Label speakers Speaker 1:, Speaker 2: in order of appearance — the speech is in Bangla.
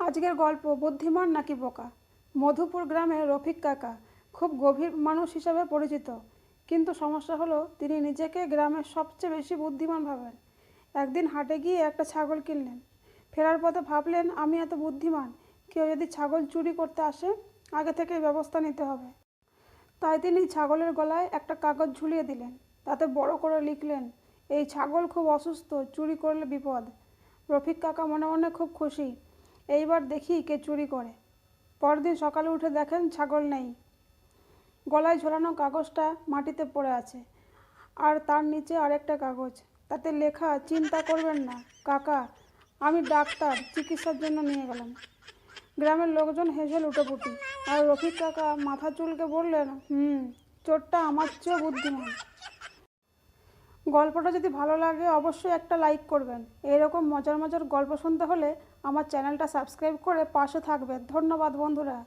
Speaker 1: আজকের গল্প বুদ্ধিমান নাকি বোকা। মধুপুর গ্রামে রফিক কাকা খুব গভীর মানুষ হিসাবে পরিচিত, কিন্তু সমস্যা হলো তিনি নিজেকে গ্রামের সবচেয়ে বেশি বুদ্ধিমান ভাবেন। একদিন হাটে গিয়ে একটা ছাগল কিনলেন। ফেরার পথে ভাবলেন, আমি এত বুদ্ধিমান, কেউ যদি ছাগল চুরি করতে আসে আগে থেকেই ব্যবস্থা নিতে হবে। তাই তিনি ছাগলের গলায় একটা কাগজ ঝুলিয়ে দিলেন। তাতে বড় করে লিখলেন, এই ছাগল খুব অসুস্থ, চুরি করলে বিপদ। রফিক কাকা মনে মনে খুব খুশি, এইবার দেখি কে চুরি করে। পরদিন সকালে উঠে দেখেন ছাগল নেই। গলায় ঝোলানো কাগজটা মাটিতে পড়ে আছে, আর তার নিচে আরেকটা কাগজ, তাতে লেখা, চিন্তা করবেন না কাকা, আমি ডাক্তার, চিকিৎসার জন্য নিয়ে গেলাম। গ্রামের লোকজন হেসে লুটোপুটি, আর রফিক কাকা মাথা চুলকে বললেন, চোরটা আমার চেয়েও বুদ্ধিমান। গল্পটা যদি ভালো লাগে অবশ্যই একটা লাইক করবেন। এরকম মজার মজার গল্প শুনতে হলে আমার চ্যানেলটা সাবস্ক্রাইব করে পাশে থাকবেন। ধন্যবাদ বন্ধুরা।